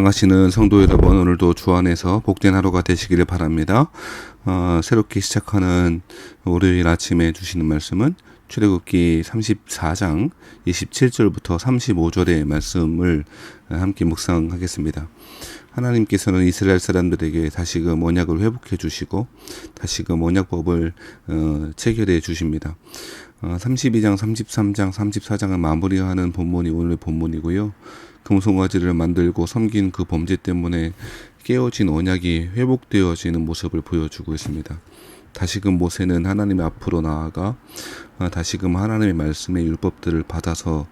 사랑하시는 성도 여러분, 오늘도 주 안에서 복된 하루가 되시기를 바랍니다. 새롭게 시작하는 월요일 아침에 주시는 말씀은 출애굽기 34장 27절부터 35절의 말씀을 함께 묵상하겠습니다. 하나님께서는 이스라엘 사람들에게 다시금 언약을 회복해 주시고 다시금 언약법을 체결해 주십니다. 32장, 33장, 34장을 마무리하는 본문이 오늘 본문이고요. 금송아지를 만들고 섬긴 그 범죄 때문에 깨어진 언약이 회복되어지는 모습을 보여주고 있습니다. 다시금 모세는 하나님 앞으로 나아가 다시금 하나님의 말씀의 율법들을 받아서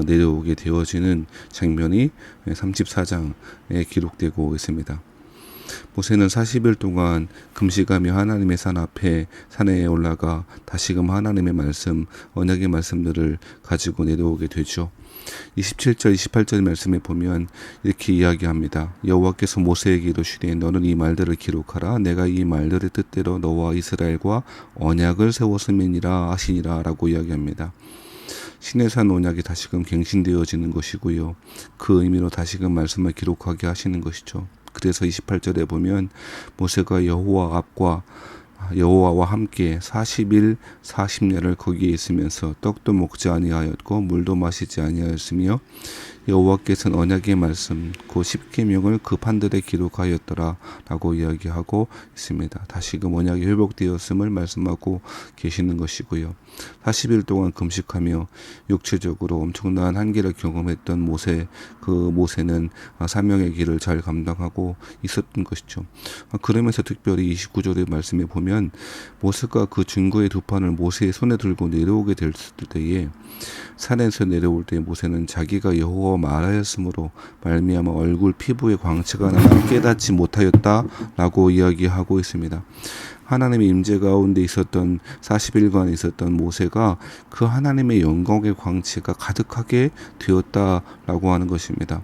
내려오게 되어지는 장면이 34장에 기록되고 있습니다. 모세는 40일 동안 금식하며 하나님의 산 앞에 산에 올라가 다시금 하나님의 말씀, 언약의 말씀들을 가지고 내려오게 되죠. 27절, 28절 말씀에 보면 이렇게 이야기합니다. 여호와께서 모세에게 이르시되 너는 이 말들을 기록하라. 내가 이 말들의 뜻대로 너와 이스라엘과 언약을 세웠음이니라 하시니라 라고 이야기합니다. 시내산 언약이 다시금 갱신되어지는 것이고요. 그 의미로 다시금 말씀을 기록하게 하시는 것이죠. 그래서 28절에 보면 모세가 여호와와 함께 40일 40야를 거기에 있으면서 떡도 먹지 아니하였고 물도 마시지 아니하였으며 여호와께서는 언약의 말씀 그 십계명을 그 판들에 기록하였더라 라고 이야기하고 있습니다. 다시금 언약이 회복되었음을 말씀하고 계시는 것이고요. 40일 동안 금식하며 육체적으로 엄청난 한계를 경험했던 모세는 사명의 길을 잘 감당하고 있었던 것이죠. 그러면서 특별히 29절의 말씀에 보면 모세가 그 증거의 두 판을 모세의 손에 들고 내려오게 될 때에 산에서 내려올 때 모세는 자기가 여호와와 말하였으므로 말미암아 얼굴 피부에 광채가 나나 깨닫지 못하였다라고 이야기하고 있습니다. 하나님의 임재 가운데 있었던 40일간 있었던 모세가 그 하나님의 영광의 광채가 가득하게 되었다라고 하는 것입니다.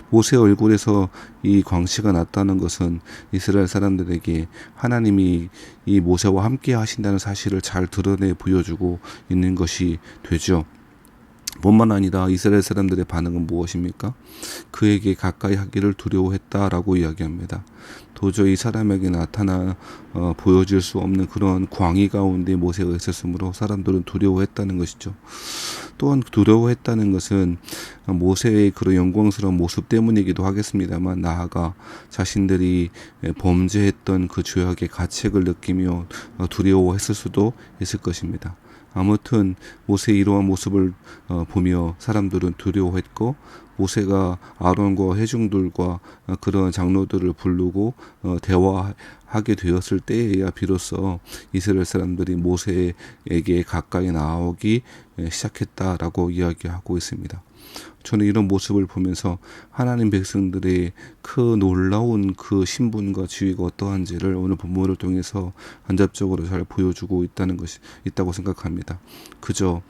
모세 얼굴에서 이 광채가 났다는 것은 이스라엘 사람들에게 하나님이 이 모세와 함께 하신다는 사실을 잘 드러내 보여주고 있는 것이 되죠. 뿐만 아니라 이스라엘 사람들의 반응은 무엇입니까? 그에게 가까이 하기를 두려워했다라고 이야기합니다. 도저히 사람에게 나타나 보여질 수 없는 그런 광희 가운데 모세가 있었으므로 사람들은 두려워했다는 것이죠. 또한 두려워했다는 것은 모세의 그런 영광스러운 모습 때문이기도 하겠습니다만 나아가 자신들이 범죄했던 그 죄악의 가책을 느끼며 두려워했을 수도 있을 것입니다. 아무튼 모세의 이러한 모습을 보며 사람들은 두려워했고 모세가 아론과 회중들과 그런 장로들을 부르고 대화하게 되었을 때에야 비로소 이스라엘 사람들이 모세에게 가까이 나오기 시작했다라고 이야기하고 있습니다. 저는 이런 모습을 보면서 하나님 백성들의 그 놀라운 그 신분과 지위가 어떠한지를 오늘 본문을 통해서 간접적으로 잘 보여주고 있다고 생각합니다. 그저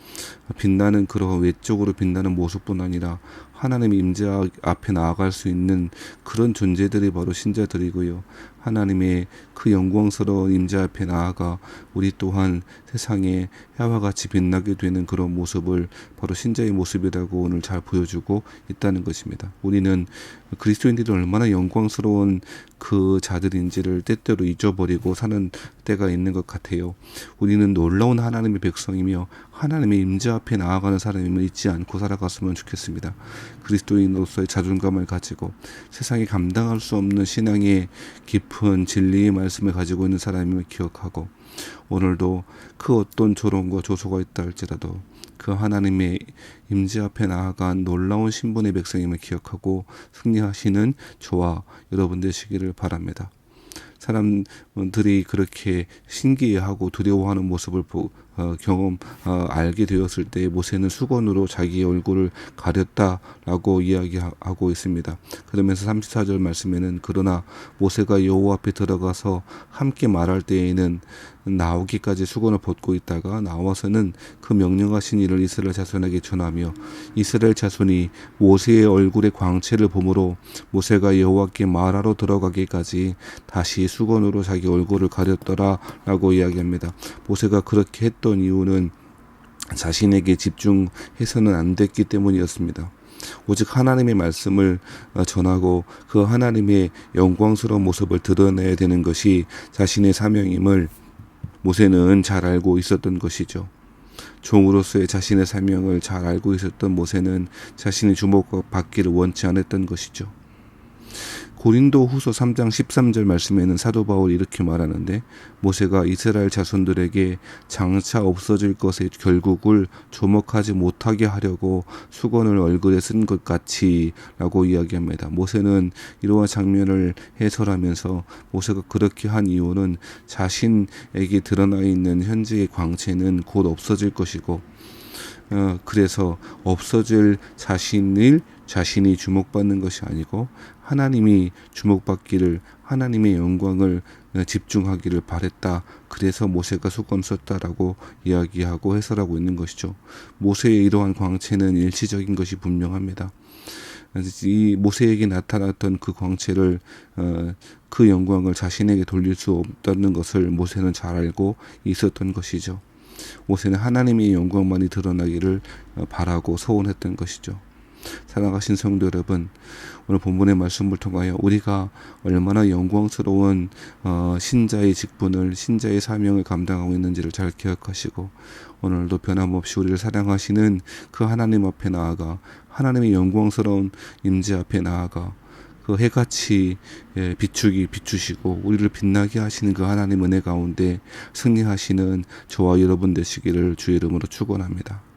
빛나는 그런 외적으로 빛나는 모습뿐 아니라 하나님의 임재 앞에 나아갈 수 있는 그런 존재들이 바로 신자들이고요. 하나님의 그 영광스러운 임재 앞에 나아가 우리 또한 세상에 해와 같이 빛나게 되는 그런 모습을 바로 신자의 모습이라고 오늘 잘 보여주고 있다는 것입니다. 우리는 그리스도인들이 얼마나 영광스러운 그 자들인지를 때때로 잊어버리고 사는 때가 있는 것 같아요. 우리는 놀라운 하나님의 백성이며 하나님의 임재 앞에 나아가는 사람임을 잊지 않고 살아갔으면 좋겠습니다. 그리스도인으로서의 자존감을 가지고 세상에 감당할 수 없는 신앙의 깊은 진리의 말씀을 가지고 있는 사람임을 기억하고 오늘도 그 어떤 조롱과 조소가 있다 할지라도 그 하나님의 임재 앞에 나아간 놀라운 신분의 백성임을 기억하고 승리하시는 저와 여러분 되시기를 바랍니다. 사람들이 그렇게 신기해하고 두려워하는 모습을 알게 되었을 때 모세는 수건으로 자기의 얼굴을 가렸다라고 이야기하고 있습니다. 그러면서 34절 말씀에는 그러나 모세가 여호와 앞에 들어가서 함께 말할 때에는 나오기까지 수건을 벗고 있다가 나와서는 그 명령하신 일을 이스라엘 자손에게 전하며 이스라엘 자손이 모세의 얼굴의 광채를 보므로 모세가 여호와께 말하러 들어가기까지 다시 수건으로 자기 얼굴을 가렸더라 라고 이야기합니다. 모세가 그렇게 했던 이유는 자신에게 집중해서는 안 됐기 때문이었습니다. 오직 하나님의 말씀을 전하고 그 하나님의 영광스러운 모습을 드러내야 되는 것이 자신의 사명임을 모세는 잘 알고 있었던 것이죠. 종으로서의 자신의 사명을 잘 알고 있었던 모세는 자신이 주목받기를 원치 않았던 것이죠. 고린도 후서 3장 13절 말씀에는 사도 바울이 이렇게 말하는데, 모세가 이스라엘 자손들에게 장차 없어질 것의 결국을 조목하지 못하게 하려고 수건을 얼굴에 쓴 것 같이 라고 이야기합니다. 모세는 이러한 장면을 해설하면서 모세가 그렇게 한 이유는 자신에게 드러나 있는 현재의 광채는 곧 없어질 것이고, 그래서 없어질 자신이 주목받는 것이 아니고 하나님이 주목받기를, 하나님의 영광을 집중하기를 바랬다. 그래서 모세가 수건 썼다라고 이야기하고 해설하고 있는 것이죠. 모세의 이러한 광채는 일시적인 것이 분명합니다. 이 모세에게 나타났던 그 광채를, 그 영광을 자신에게 돌릴 수 없다는 것을 모세는 잘 알고 있었던 것이죠. 모세는 하나님의 영광만이 드러나기를 바라고 소원했던 것이죠. 사랑하신 성도 여러분, 오늘 본문의 말씀을 통하여 우리가 얼마나 영광스러운 신자의 직분을, 신자의 사명을 감당하고 있는지를 잘 기억하시고, 오늘도 변함없이 우리를 사랑하시는 그 하나님 앞에 나아가, 하나님의 영광스러운 임재 앞에 나아가 그 해같이 비추시고 우리를 빛나게 하시는 그 하나님 은혜 가운데 승리하시는 저와 여러분 되시기를 주의 이름으로 축원합니다.